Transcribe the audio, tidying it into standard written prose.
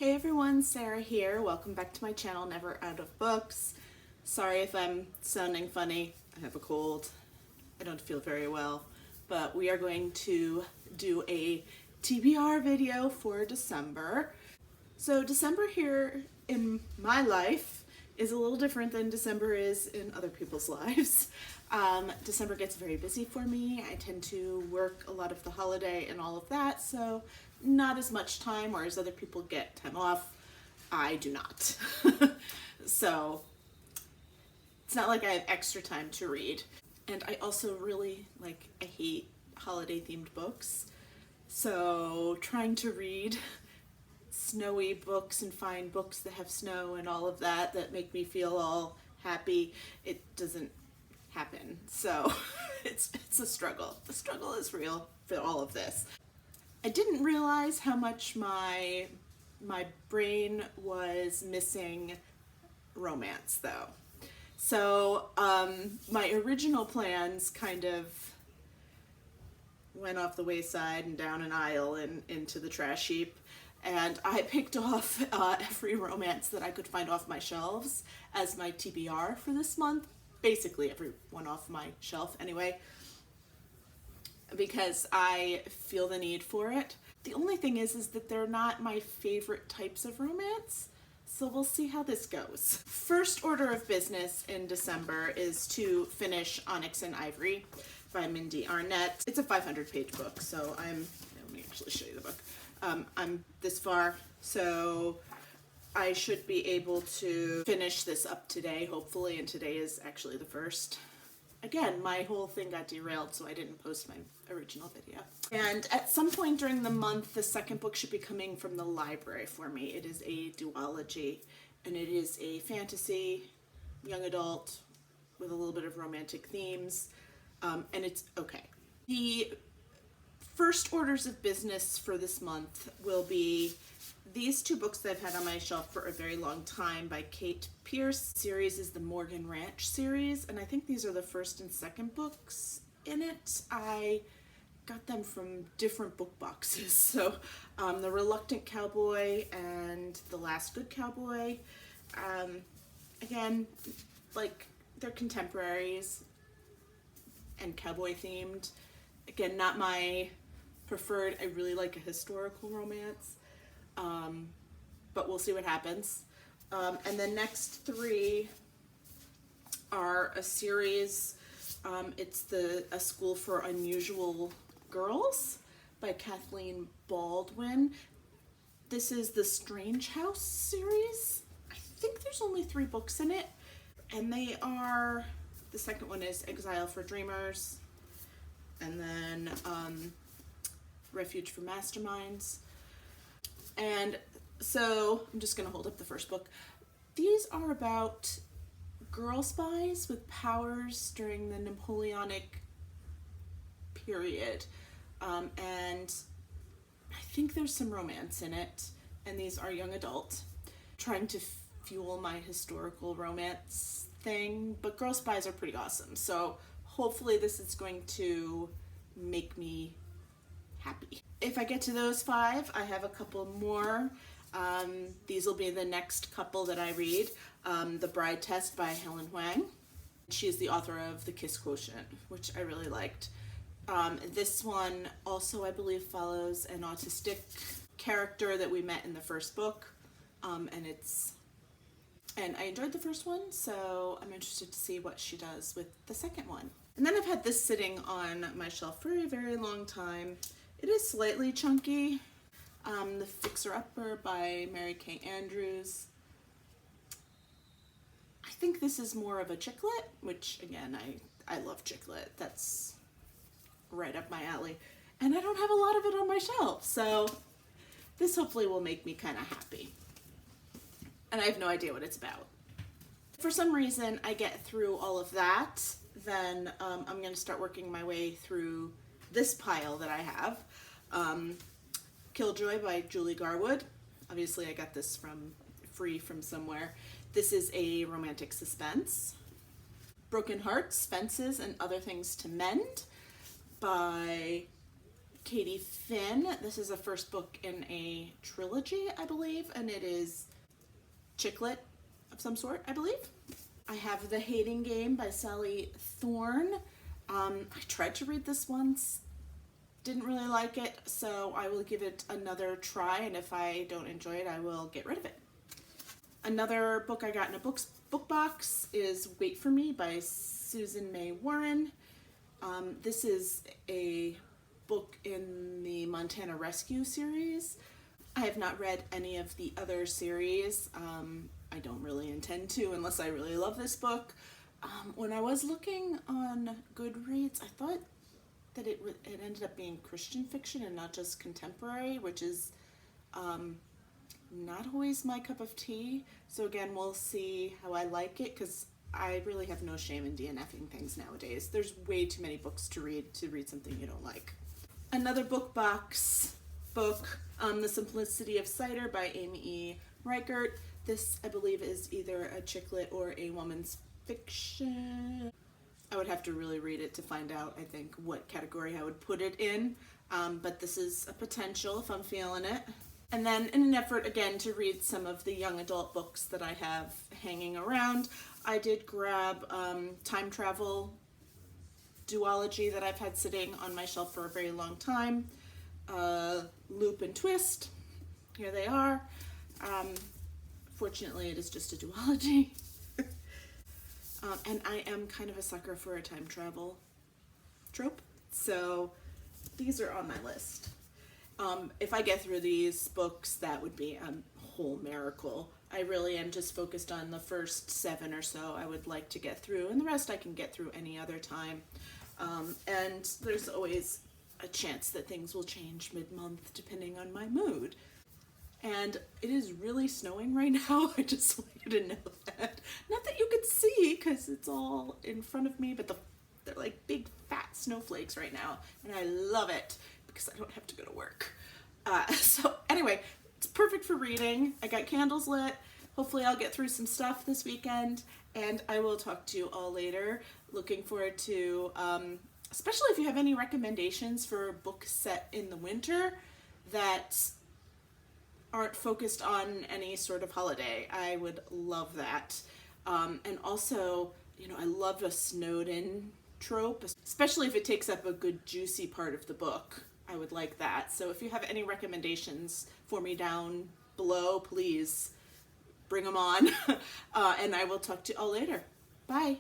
Hey everyone, Sarah here. Welcome back to my channel, Never Out of Books. Sorry if I'm sounding funny. I have a cold. I don't feel very well, but we are going to do a TBR video for December. So December here in my life is a little different than December is in other people's lives. December gets very busy for me. I tend to work a lot of the holiday and all of that, so not as much time, whereas other people get time off. I do not. So it's not like I have extra time to read. And I also really I hate holiday themed books. So trying to read snowy books and find books that have snow and all of that make me feel all happy, it doesn't happen. So it's a struggle. The struggle is real for all of this. I didn't realize how much my brain was missing romance though. So my original plans kind of went off the wayside and down an aisle and into the trash heap. And I picked off every romance that I could find off my shelves as my TBR for this month. Basically every one off my shelf anyway, because I feel the need for it. The only thing is that they're not my favorite types of romance, so we'll see how this goes. First order of business in December is to finish Onyx and Ivory by Mindy Arnett. It's a 500-page book, so let me actually show you the book. I'm this far, so I should be able to finish this up today, hopefully, and today is actually the first. Again, my whole thing got derailed, so I didn't post my original video. And at some point during the month, the second book should be coming from the library for me. It is a duology, and it is a fantasy, young adult, with a little bit of romantic themes, and it's okay. The first orders of business for this month will be these two books that I've had on my shelf for a very long time by Kate Pierce. The series is the Morgan Ranch series, and I think these are the first and second books in it. I got them from different book boxes. So The Reluctant Cowboy and The Last Good Cowboy. Again, they're contemporaries and cowboy themed. Again, not my preferred. I really like a historical romance. But we'll see what happens. And the next three are a series. It's A School for Unusual Girls by Kathleen Baldwin. This is the Strange House series. I think there's only 3 books in it. And they are, the second one is Exile for Dreamers. And then Refuge for Masterminds. And so I'm just going to hold up the first book. These are about girl spies with powers during the Napoleonic period. And I think there's some romance in it. And these are young adult. Trying to fuel my historical romance thing. But girl spies are pretty awesome. So hopefully this is going to make me happy. If I get to those 5, I have a couple more. These will be the next couple that I read. The Bride Test by Helen Huang. She is the author of The Kiss Quotient, which I really liked. This one also, I believe, follows an autistic character that we met in the first book. And I enjoyed the first one, so I'm interested to see what she does with the second one. And then I've had this sitting on my shelf for a very long time. It is slightly chunky. The Fixer-Upper by Mary Kay Andrews. I think this is more of a chick lit, which again, I love chick lit. That's right up my alley. And I don't have a lot of it on my shelf, so this hopefully will make me kind of happy. And I have no idea what it's about. If for some reason I get through all of that, then I'm going to start working my way through this pile that I have. Killjoy by Julie Garwood. Obviously I got this free from somewhere. This is a romantic suspense. Broken Hearts, Fences, and Other Things to Mend by Katie Finn. This is a first book in a trilogy, I believe, and it is chick lit of some sort, I believe. I have The Hating Game by Sally Thorne. I tried to read this once, didn't really like it, so I will give it another try, and if I don't enjoy it, I will get rid of it. Another book I got in a book box is Wait for Me by Susan May Warren. This is a book in the Montana Rescue series. I have not read any of the other series. I don't really intend to unless I really love this book. When I was looking on Goodreads, I thought that it ended up being Christian fiction and not just contemporary, which is not always my cup of tea. So again, we'll see how I like it, because I really have no shame in DNFing things nowadays. There's way too many books to read something you don't like. Another book box book, The Simplicity of Cider by Amy E. Reichert. This, I believe, is either a chick lit or a woman's fiction. I would have to really read it to find out, I think, what category I would put it in, but this is a potential if I'm feeling it. And then in an effort, again, to read some of the young adult books that I have hanging around, I did grab Time Travel duology that I've had sitting on my shelf for a very long time. Loop and Twist, here they are. Fortunately, it is just a duology. And I am kind of a sucker for a time travel trope, so these are on my list. If I get through these books, that would be a whole miracle. I really am just focused on the first 7 or so I would like to get through, and the rest I can get through any other time. And there's always a chance that things will change mid-month depending on my mood. And it is really snowing right now. I just want you to know that. Not that you could see because it's all in front of me, but they're like big fat snowflakes right now. And I love it because I don't have to go to work. So anyway, it's perfect for reading. I got candles lit. Hopefully I'll get through some stuff this weekend, and I will talk to you all later. Looking forward to, especially if you have any recommendations for books set in the winter that aren't focused on any sort of holiday. I would love that. And also, you know, I love a snowed in trope, especially if it takes up a good juicy part of the book. I would like that. So if you have any recommendations for me down below, please bring them on. And I will talk to you all later. Bye.